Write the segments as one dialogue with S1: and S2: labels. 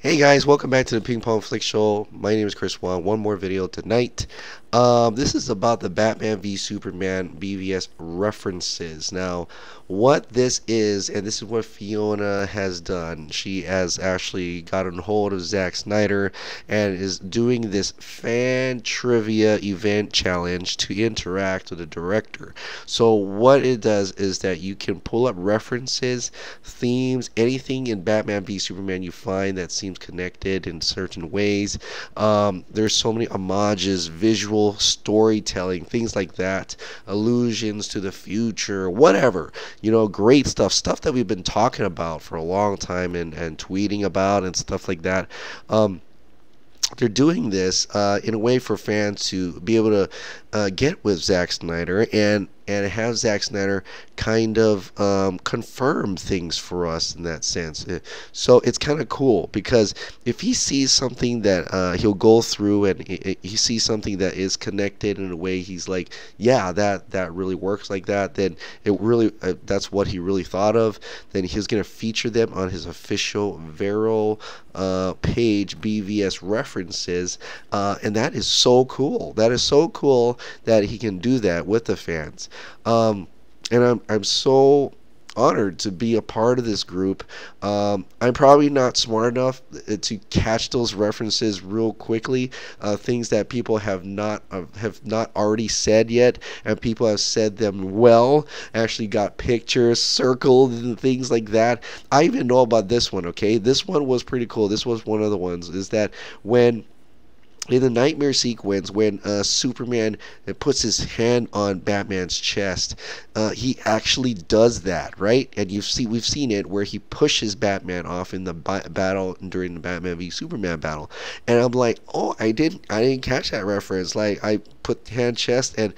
S1: Hey guys, welcome back to the Ping Pong Flick Show. My name is Chris Wan. One more video tonight. This is about the Batman v Superman BVS references. Now, what this is, and this is what Fiona has done. She has actually gotten hold of Zack Snyder and is doing this fan trivia event challenge to interact with the director. So what it does is that you can pull up references, themes, anything in Batman v Superman you find that seems connected in certain ways. There's so many homages, visual storytelling, things like that, allusions to the future, whatever. Great stuff that we've been talking about for a long time and tweeting about and stuff like that. They're doing this in a way for fans to be able to get with Zack Snyder and have Zack Snyder kind of confirm things for us in that sense. So it's kind of cool because if he sees something that he'll go through and he sees something that is connected in a way he's like, yeah, that really works like that, then it really that's what he really thought of. Then he's gonna feature them on his official Vero page, BVS references, and that is so cool. That is so cool that he can do that with the fans. And I'm so honored to be a part of this group. I'm probably not smart enough to catch those references real quickly, things that people have not already said yet, and people have said them well. Actually got pictures circled and things like that. I even know about this one. Okay, this one was pretty cool. This was one of the ones. Is that when in the nightmare sequence when Superman puts his hand on Batman's chest, he actually does that, right? And we've seen it where he pushes Batman off in the battle during the Batman v Superman battle, and I'm like, oh, I didn't catch that reference. Like, I put hand chest and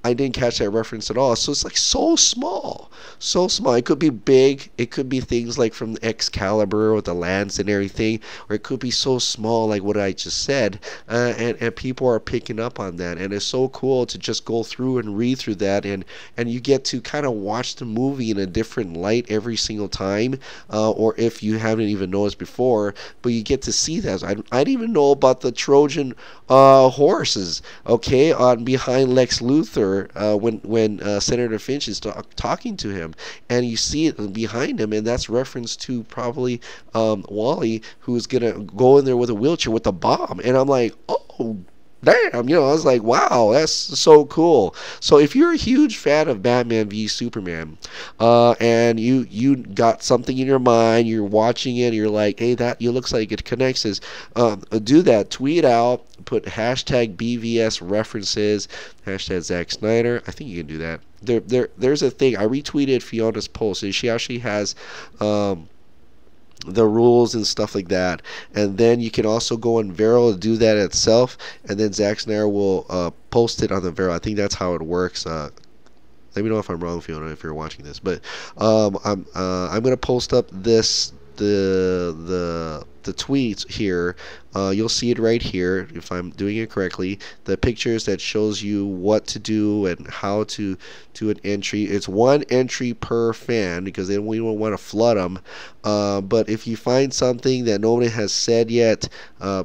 S1: I didn't catch that reference at all. So it's like so small, so small. It could be big. It could be things like from Excalibur with the lance and everything, or it could be so small like what I just said. And people are picking up on that, and it's so cool to just go through and read through that, and you get to kind of watch the movie in a different light every single time, or if you haven't even noticed before, but you get to see that. I didn't even know about the Trojan horses, okay, on behind Lex Luthor when Senator Finch is talking to him, and you see it behind him, and that's reference to probably Wally, who's gonna go in there with a wheelchair with a bomb, and I'm like, oh, damn, I was like, wow, that's so cool. So if you're a huge fan of Batman v Superman, and you got something in your mind, you're watching it, you're like, hey, that looks like it connects us, do that. Tweet out, put hashtag BVS references, hashtag Zack Snyder. I think you can do that. There's a thing. I retweeted Fiona's post, and she actually has the rules and stuff like that, and then you can also go on Vero to do that itself, and then Zack Snyder will post it on the Vero. I think that's how it works. Let me know if I'm wrong, Fiona, if you're watching this, but I'm gonna post up the tweets here. You'll see it right here if I'm doing it correctly. The pictures that shows you what to do and how to do an entry. It's one entry per fan because then we don't want to flood them. But if you find something that nobody has said yet,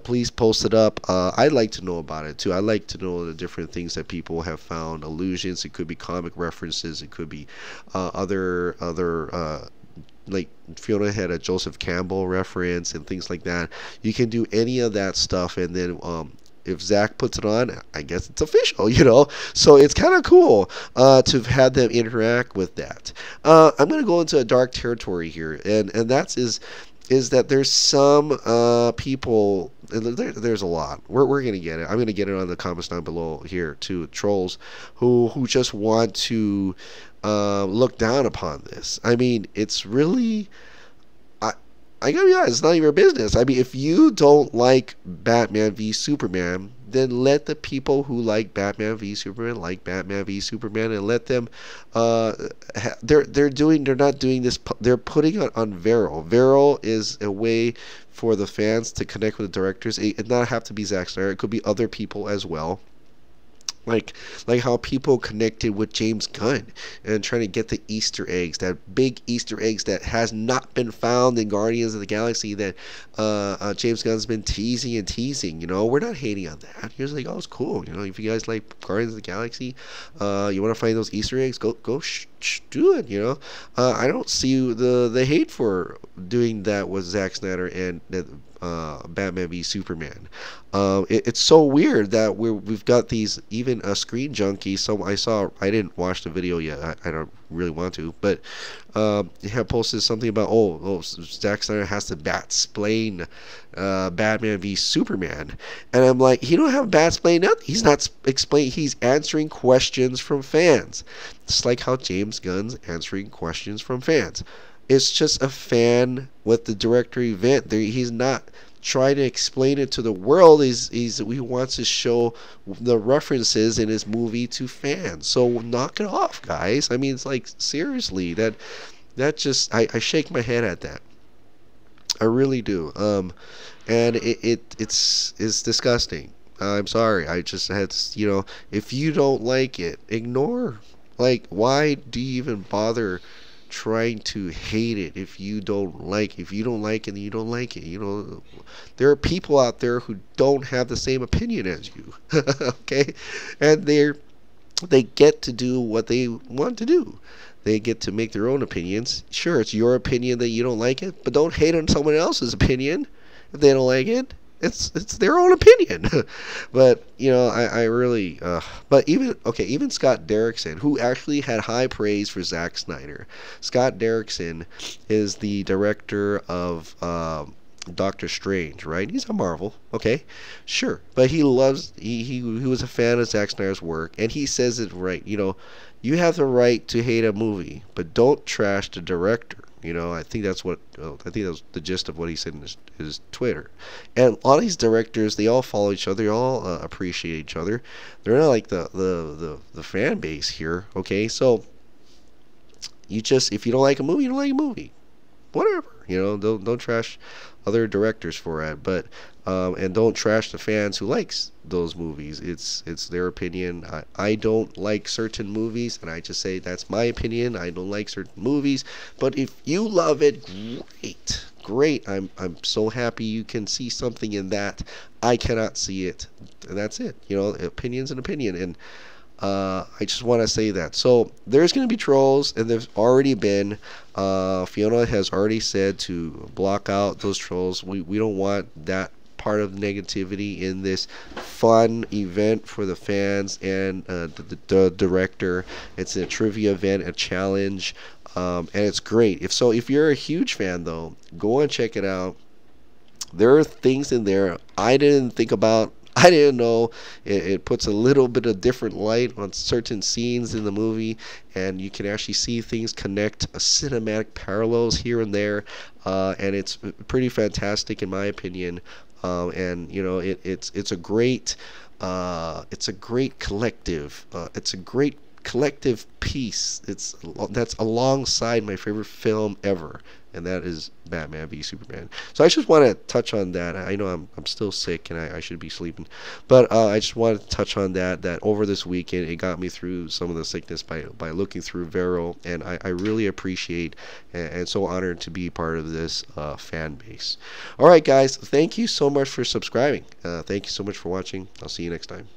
S1: please post it up. I'd like to know about it too. I like to know the different things that people have found. Allusions. It could be comic references. It could be other like Fiona had a Joseph Campbell reference and things like that. You can do any of that stuff, and then if Zach puts it on, I guess it's official, So it's kind of cool to have had them interact with that. I'm going to go into a dark territory here, and that is that there's some people, there's a lot. We're going to get it. I'm going to get it on the comments down below here too, trolls who just want to look down upon this. I mean, it's really, I gotta be honest, it's none of your business. I mean, if you don't like Batman v Superman, then let the people who like Batman v Superman like Batman v Superman, and let them. They're not doing this. They're putting it on Vero. Vero is a way for the fans to connect with the directors. It not have to be Zack Snyder. It could be other people as well. like how people connected with James Gunn and trying to get the Easter eggs, that big Easter eggs that has not been found in Guardians of the Galaxy that James Gunn's been teasing and teasing. You know, we're not hating on that. He was like, oh, it's cool. You know, if you guys like Guardians of the Galaxy, you want to find those Easter eggs, go do it. You know, I don't see the hate for doing that with Zack Snyder and Batman v Superman. It's so weird that we've got these, even a Screen Junkie. So I didn't watch the video yet. I don't really want to, but he had posted something about Zack Snyder has to bat-splain Batman v Superman, and I'm like, he don't have bat-splain nothing. He's not explaining. He's answering questions from fans. It's like how James Gunn's answering questions from fans. It's just a fan with the director event. He's not trying to explain it to the world. He wants to show the references in his movie to fans. So knock it off, guys. I mean, it's like, seriously, that just, I shake my head at that. I really do. And it's disgusting. I'm sorry. I just had to, you know, if you don't like it, ignore. Like, why do you even bother trying to hate it if you don't like it? If you don't like it, then you don't like it. You know, there are people out there who don't have the same opinion as you. Okay, and they get to do what they want to do. They get to make their own opinions. Sure, it's your opinion that you don't like it, but don't hate on someone else's opinion if they don't like it. It's their own opinion. But you know, I really but even Scott Derrickson, who actually had high praise for Zack Snyder. Scott Derrickson is the director of Doctor Strange, right? He's a Marvel, okay, sure, but he was a fan of Zack Snyder's work, and he says it right. You know, you have the right to hate a movie, but don't trash the director. You know, I think that was the gist of what he said in his Twitter. And a lot of these directors, they all follow each other, they all appreciate each other. They're not like the fan base here, okay? So if you don't like a movie, you don't like a movie. Whatever, you know, don't trash other directors for it, but and don't trash the fans who likes those movies. It's their opinion. I don't like certain movies, and I just say that's my opinion. I don't like certain movies, but if you love it, great. I'm so happy you can see something in that. I cannot see it, and that's it. You know, opinion's an opinion, and I just want to say that. So there's going to be trolls, and there's already been. Fiona has already said to block out those trolls. We don't want that part of negativity in this fun event for the fans and the director. It's a trivia event, a challenge, and it's great. If you're a huge fan, though, go and check it out. There are things in there I didn't think about. I didn't know. It puts a little bit of different light on certain scenes in the movie, and you can actually see things connect, cinematic parallels here and there, and it's pretty fantastic in my opinion. And you know, it's a great collective. It's a great collective piece. That's alongside my favorite film ever, and that is Batman v Superman. So I just want to touch on that. I know I'm still sick and I should be sleeping, but I just wanted to touch on that over this weekend it got me through some of the sickness by looking through Vero, and I really appreciate and so honored to be part of this fan base. All right, guys, thank you so much for subscribing. Thank you so much for watching. I'll see you next time.